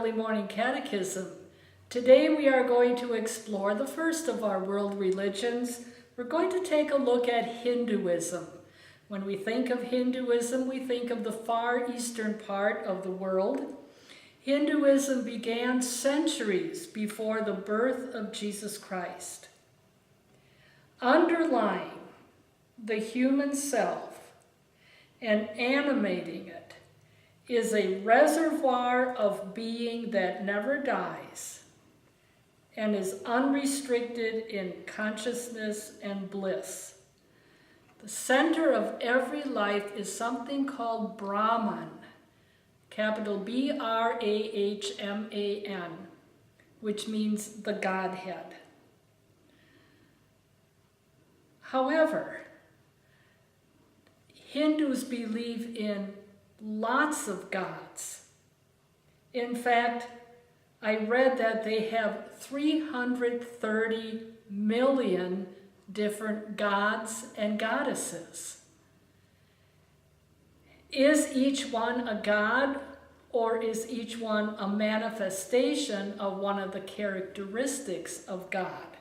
Early Morning Catechism. Today we are going to explore the first of our world religions. We're going to take a look at Hinduism. When we think of Hinduism, we think of the far eastern part of the world. Hinduism began centuries before the birth of Jesus Christ. Underlying the human self and animating it is a reservoir of being that never dies and is unrestricted in consciousness and bliss. The center of every life is something called Brahman, capital B-R-A-H-M-A-N, which means the Godhead. However, Hindus believe in lots of gods. In fact, I read that they have 330 million different gods and goddesses. Is each one a god, or is each one a manifestation of one of the characteristics of God?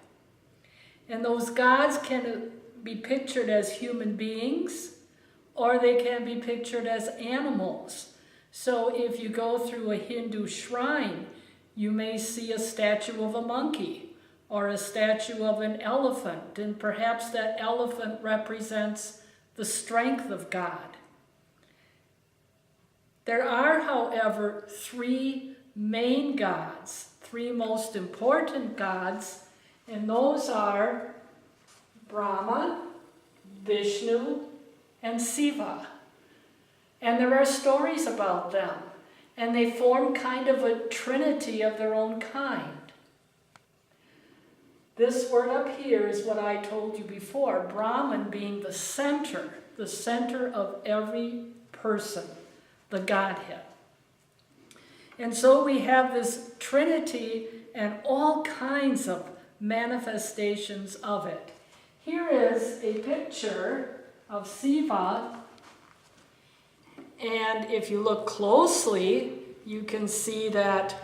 And those gods can be pictured as human beings, or they can be pictured as animals. So if you go through a Hindu shrine, you may see a statue of a monkey or a statue of an elephant, and perhaps that elephant represents the strength of God. There are, however, three main gods, three most important gods, and those are Brahma, Vishnu, and Shiva. And there are stories about them, and they form kind of a trinity of their own kind. This word up here is what I told you before, Brahman being the center of every person, the Godhead. And so we have this trinity and all kinds of manifestations of it. Here is a picture of Shiva, and if you look closely, you can see that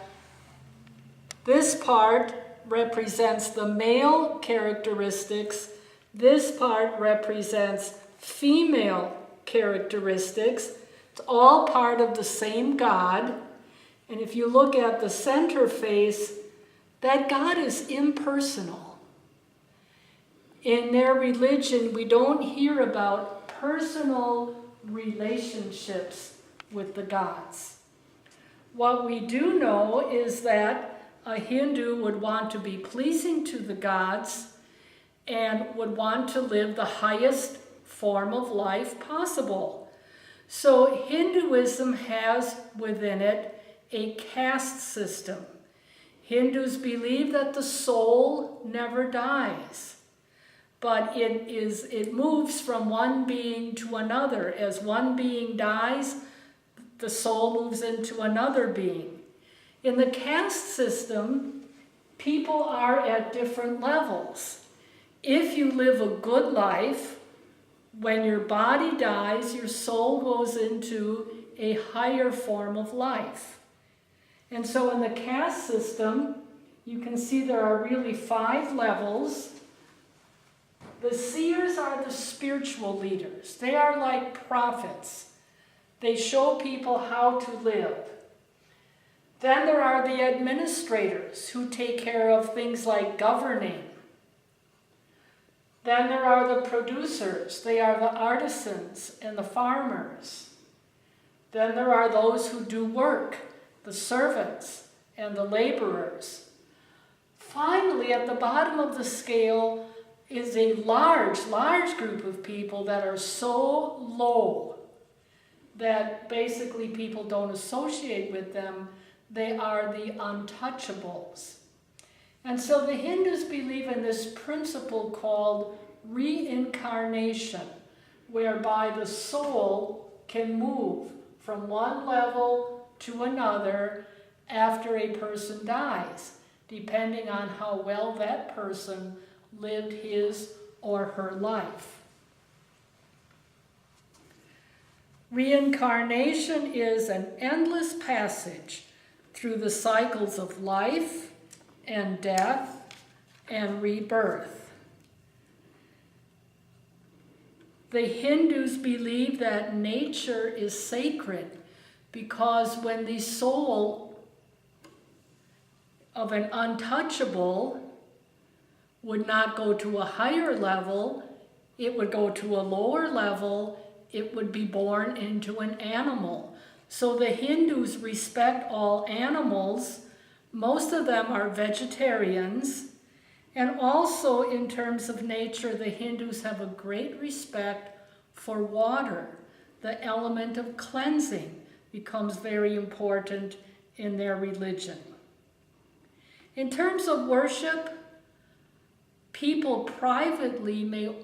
this part represents the male characteristics, this part represents female characteristics. It's all part of the same God, and if you look at the center face, that God is impersonal. In their religion, we don't hear about personal relationships with the gods. What we do know is that a Hindu would want to be pleasing to the gods and would want to live the highest form of life possible. So Hinduism has within it a caste system. Hindus believe that the soul never dies, but it moves from one being to another. As one being dies, the soul moves into another being. In the caste system, people are at different levels. If you live a good life, when your body dies, your soul goes into a higher form of life. And so in the caste system, you can see there are really 5 levels. The seers are the spiritual leaders. They are like prophets. They show people how to live. Then there are the administrators who take care of things like governing. Then there are the producers. They are the artisans and the farmers. Then there are those who do work, the servants and the laborers. Finally, at the bottom of the scale is a large group of people that are so low that basically people don't associate with them. They are the untouchables. And so the Hindus believe in this principle called reincarnation, whereby the soul can move from one level to another after a person dies, depending on how well that person lived his or her life. Reincarnation is an endless passage through the cycles of life and death and rebirth. The Hindus believe that nature is sacred because when the soul of an untouchable would not go to a higher level, it would go to a lower level, it would be born into an animal. So the Hindus respect all animals. Most of them are vegetarians. And also in terms of nature, the Hindus have a great respect for water. The element of cleansing becomes very important in their religion. In terms of worship, people privately may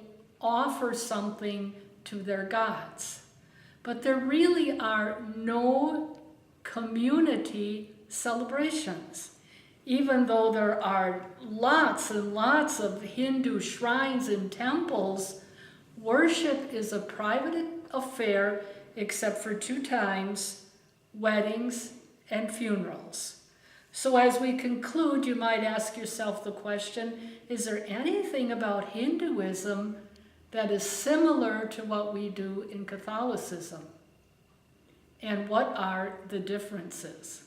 offer something to their gods, but there really are no community celebrations. Even though there are lots and lots of Hindu shrines and temples, worship is a private affair except for 2 times, weddings and funerals. So as we conclude, you might ask yourself the question, is there anything about Hinduism that is similar to what we do in Catholicism? And what are the differences?